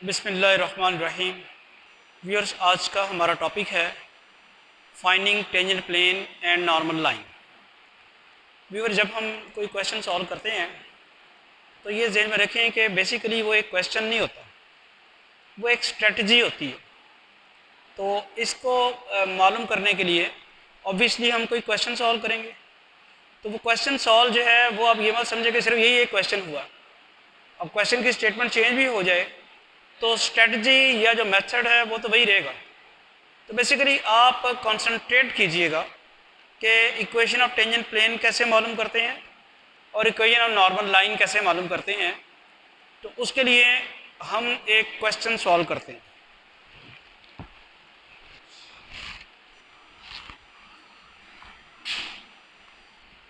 बिस्मिल्लाहिर्रहमानिर्रहीम। व्यूअर्स, आज का हमारा टॉपिक है finding tangent plane and normal line. Viewer, जब हम कोई क्वेश्चन सॉल्व करते हैं तो ये ज़हन में रखें कि बेसिकली वो एक क्वेश्चन नहीं होता, वो एक स्ट्रेटजी होती है। तो इसको मालूम करने के लिए ऑब्वियसली हम कोई क्वेश्चन सॉल्व करेंगे। तो वो क्वेश्चन सॉल्व जो है वो आप ये मत समझे कि सिर्फ यही एक क्वेश्चन हुआ। अब क्वेश्चन की स्टेटमेंट चेंज भी हो जाए तो स्ट्रेटजी या जो मेथड है वो तो वही रहेगा। तो बेसिकली आप कंसंट्रेट कीजिएगा कि इक्वेशन ऑफ टेंजेंट प्लेन कैसे मालूम करते हैं और इक्वेशन ऑफ नॉर्मल लाइन कैसे मालूम करते हैं। तो उसके लिए हम एक क्वेश्चन सॉल्व करते हैं।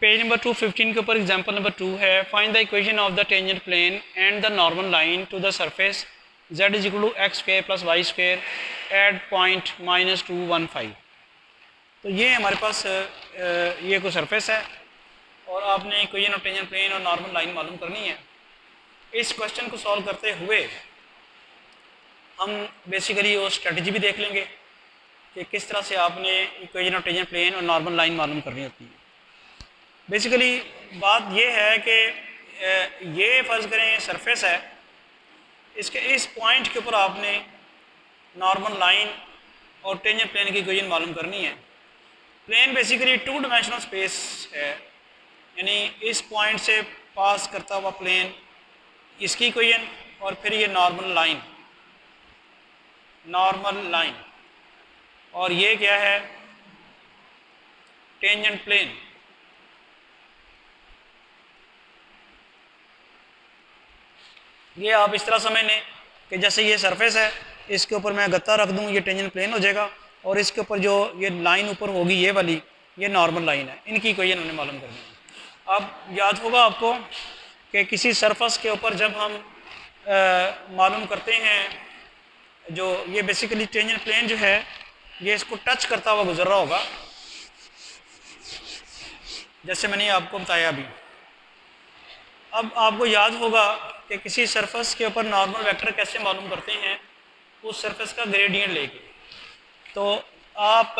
पेज नंबर 215 के ऊपर एग्जांपल नंबर 2 है, find the equation of the tangent plane and the normal line to the surface z is equal to x square plus y square at point -215। तो ये हमारे पास ये कोई सरफेस है और आपने इक्वेशन ऑफ टेंजेंट प्लेन और नॉर्मल लाइन मालूम करनी है। इस क्वेश्चन को सॉल्व करते हुए हम बेसिकली वो स्ट्रेटजी भी देख लेंगे कि किस तरह से आपने इक्वेशन ऑफ टेंजेंट प्लेन और नॉर्मल लाइन मालूम करनी होती है। बेसिकली बात ये है कि ये फ़र्ज़ करें सरफेस है, इसके इस पॉइंट के ऊपर आपने नॉर्मल लाइन और टेंजेंट प्लेन की इक्वेशन मालूम करनी है। Plane basically two dimensional space है, यानी इस पॉइंट से पास करता हुआ प्लेन, इसकी इक्वेशन और फिर ये नॉर्मल लाइन और ये क्या है, टेंजेंट प्लेन। ये आप इस तरह समझ लें कि जैसे ये सरफेस है, इसके ऊपर मैं गत्ता रख दूं, ये टेंजेंट प्लेन हो जाएगा और इसके ऊपर जो ये लाइन ऊपर होगी ये वाली, ये नॉर्मल लाइन है। इनकी इक्वेशन हमने मालूम करनी है। अब याद होगा आपको कि किसी सरफेस के ऊपर जब हम मालूम करते हैं, जो ये बेसिकली टेंजेंट प्लेन जो है ये इसको टच करता हुआ गुजर रहा होगा, जैसे मैंने आपको बताया अभी। अब आपको याद होगा कि किसी सरफेस के ऊपर नॉर्मल वेक्टर कैसे मालूम करते हैं, उस सरफेस का ग्रेडियंट लेके। तो आप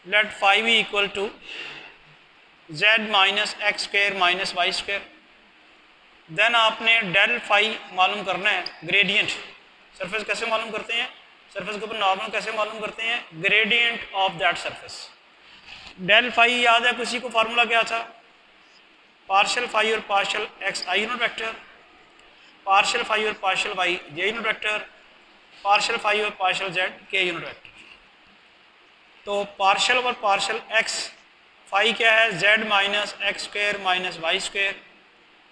लेट फाई भी equal to z minus x square minus Y square. Then आपने डेल फाई मालूम करना है, ग्रेडियंट। सरफेस कैसे मालूम करते हैं, सरफेस के ऊपर नॉर्मल कैसे मालूम करते हैं, gradient of that surface. Del phi याद है किसी को, फार्मूला क्या था, पार्शियल फाई और partial X I unit vector, partial phi और partial Y J unit vector, partial phi और partial Z K unit vector. तो पार्शियल और पार्शियल एक्स फाई क्या है, Z minus x square minus Y square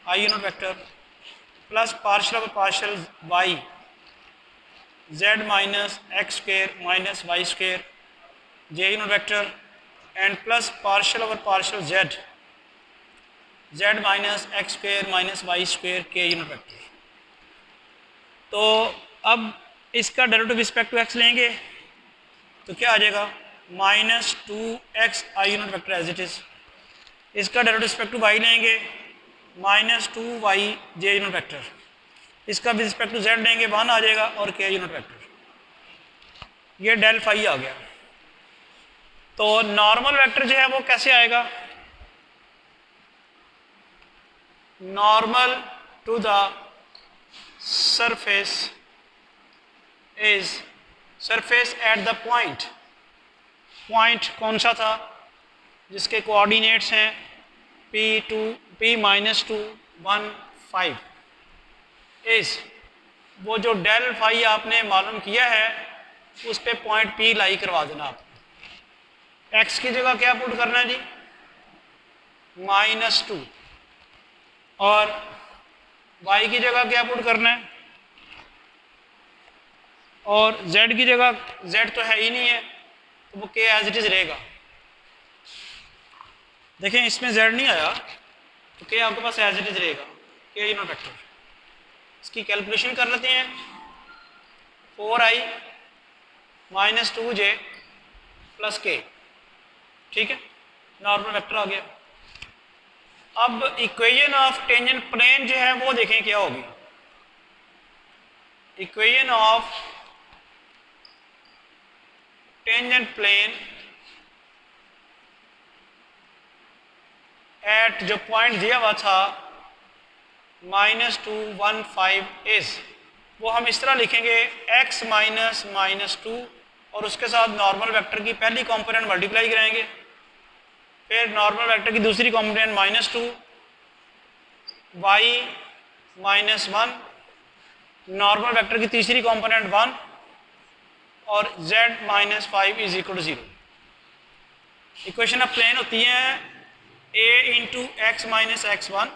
I unit vector, plus partial और partial Y Z minus x square minus Y square J unit vector, and plus partial और partial Z minus x square minus Y square K unit vector. तो अब इसका derivative respect to x लेंगे तो क्या आ जाएगा, -2x i unit vector as it is. इसका डेरिवेटिव रिस्पेक्ट टू वाई लेंगे, -2y जे यूनिट वेक्टर। इसका भी रिस्पेक्ट टू जेड लेंगे, 1 आ जाएगा और के यूनिट वेक्टर। ये डेल फाई आ गया। तो नॉर्मल वेक्टर जो है वो कैसे आएगा, normal to the surface is surface at the point. Point कौन सा था, जिसके कोऑर्डिनेट्स हैं p2 p-2 1 5 इज, वो जो डेल फाई आपने मालूम किया है उस पे पॉइंट p लाई करवा देना। आप x की जगह क्या पुट करना है जी, -2, और y की जगह क्या पुट करना है, और z की जगह, z तो है ही नहीं है तो वो k एज इट इज रहेगा। देखें इसमें z नहीं आया तो k आपके पास एज इट इज रहेगा, k यूनिट वेक्टर। इसकी कैलकुलेशन कर लेते हैं, 4i - 2j प्लस k, ठीक है, नॉर्मल वेक्टर आ गया। अब इक्वेशन ऑफ टेंजेंट प्लेन जो है वो देखें क्या होगी। Equation of tangent plane at जो पॉइंट दिया हुआ था -215 इज, वो हम इस तरह लिखेंगे x -2 और उसके साथ नॉर्मल वेक्टर की पहली कंपोनेंट मल्टीप्लाई कराएंगे, फिर नॉर्मल वेक्टर की दूसरी कंपोनेंट -2, y -1, नॉर्मल वेक्टर की तीसरी कंपोनेंट 1 और z -5 is equal to 0। Equation of plane होती है a into x minus x1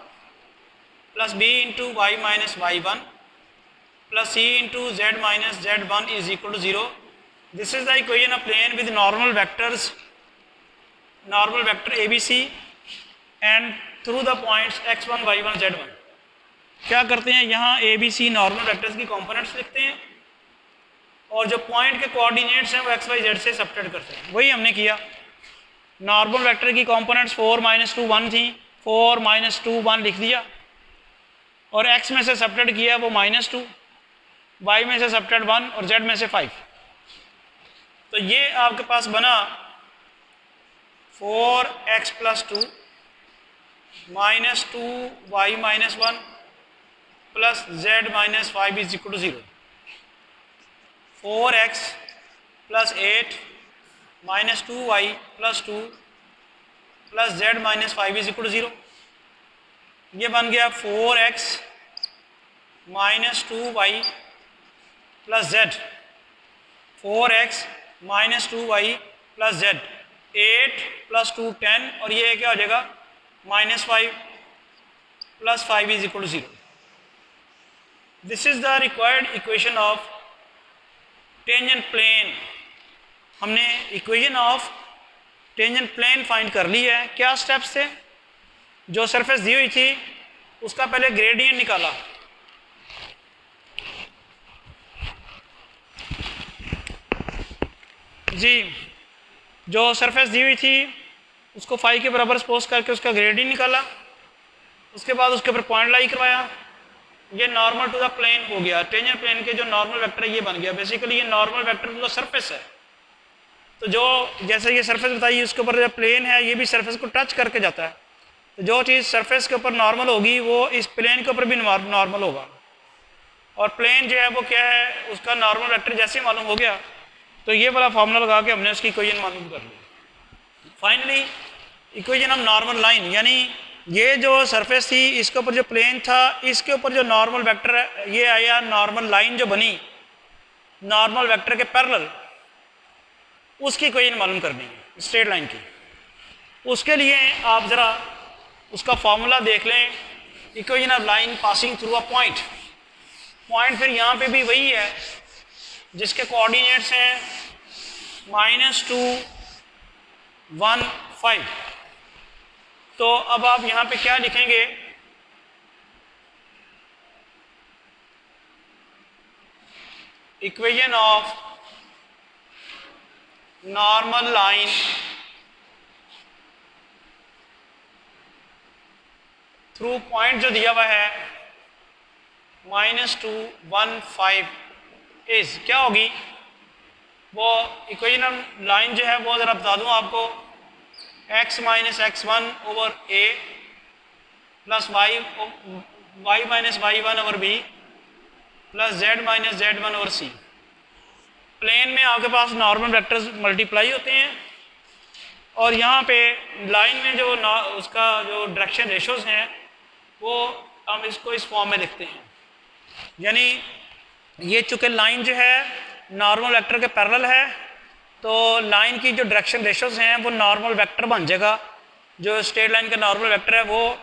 plus b into y minus y1 plus c into z minus z1 is equal to 0। This is the equation of plane with normal vectors, normal vector ABC and through the points x1 y1 z1। क्या करते हैं, यहाँ ABC normal vectors की components लिखते हैं और जो point के कोऑर्डिनेट्स हैं वो x y z से सब्ट्रैक्ट करते हैं। वही हमने किया। नॉर्मल वेक्टर की कंपोनेंट्स 4 -2 1 थी, 4 -2 1 लिख दिया और x में से सब्ट्रैक्ट किया वो -2, y में से सब्ट्रैक्ट 1 और z में से 5। तो ये आपके पास बना 4x + 2 -2y -1 plus z -5 is equal to 0। 4x + 8 -2y + 2 plus z -5 is equal to 0। ये बन गया 4x -2y plus z, 4x -2y plus z, 8 + 2 10 और ये क्या हो जाएगा -5 plus 5 is equal to 0। This is the required equation of tangent plane. हमने equation of tangent plane find कर ली है। क्या स्टेप्स थे, जो सरफेस दी हुई थी उसका पहले ग्रेडियंट निकाला, जी जो सरफेस दी हुई थी उसको फाई के बराबर सपोज करके उसका ग्रेडियंट निकाला, उसके बाद उसके ऊपर पॉइंट लाई करवाया, ये नॉर्मल टू द प्लेन हो गया। टेंजेंट प्लेन के जो नॉर्मल वेक्टर है ये बन गया। बेसिकली ये normal vector to the surface है। तो जो जैसे ये सरफेस बताइए उसके ऊपर जो प्लेन है ये भी सरफेस को टच करके जाता है, तो जो चीज़ सरफेस के ऊपर नॉर्मल होगी वो इस प्लेन के ऊपर भी नॉर्मल होगा। और प्लेन जो है वो क्या है, उसका नॉर्मल वेक्टर जैसे मालूम हो गया तो ये वाला फार्मूला लगा के हमने उसकी इक्वेशन मालूम कर ली। Finally equation of normal line, यानी ये जो सरफेस थी इसके ऊपर जो प्लेन था इसके ऊपर जो नॉर्मल वेक्टर है ये आया, नॉर्मल लाइन जो बनी नॉर्मल वेक्टर के पैरेलल, उसकी इक्वेशन मालूम करनी है स्ट्रेट लाइन की। उसके लिए आप ज़रा उसका फार्मूला देख लें, equation of line passing through a point. Point फिर यहाँ पे भी वही है जिसके कोऑर्डिनेट्स हैं -2 1 5। तो अब आप यहाँ पे क्या लिखेंगे, equation of normal line through point जो दिया हुआ है -2 1 5 इज क्या होगी, वो इक्वेशन ऑफ लाइन जो है वो ज़रा बता दूँ आपको, x - x1 over a plus y - y1 over b plus z - z1 over c। Plane में आपके पास नॉर्मल वेक्टर्स मल्टीप्लाई होते हैं और यहाँ पे लाइन में जो उसका जो डायरेक्शन रेशोज हैं वो हम इसको इस फॉर्म में लिखते हैं। यानी ये चूँकि लाइन जो है नॉर्मल वेक्टर के पैरेलल है तो लाइन की जो डायरेक्शन रेशोज हैं वो नॉर्मल वेक्टर बन जाएगा। जो स्ट्रेट लाइन का नॉर्मल वेक्टर है वो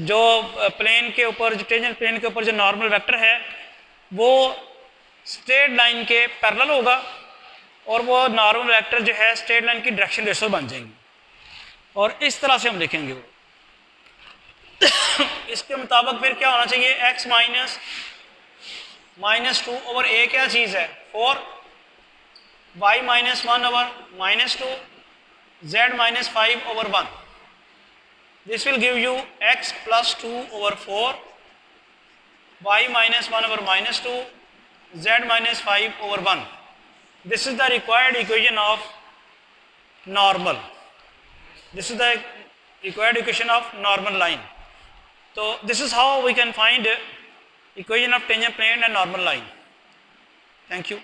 जो प्लेन के ऊपर, जो टेंजेंट प्लेन के ऊपर जो नॉर्मल वेक्टर है वो स्ट्रेट लाइन के पैरेलल होगा और वो नॉर्मल वेक्टर जो है स्ट्रेट लाइन की डायरेक्शन रेशो बन जाएंगी और इस तरह से हम लिखेंगे वो। इसके मुताबिक फिर क्या होना चाहिए, x -2 ओवर a क्या चीज़ है 4, y -1 over -2, z -5 over 1। This will give you x + 2 over 4, y -1 over -2, z minus 5 over 1. This is the required equation of normal. This is the required equation of normal line. So this is how we can find equation of tangent plane and normal line. Thank you.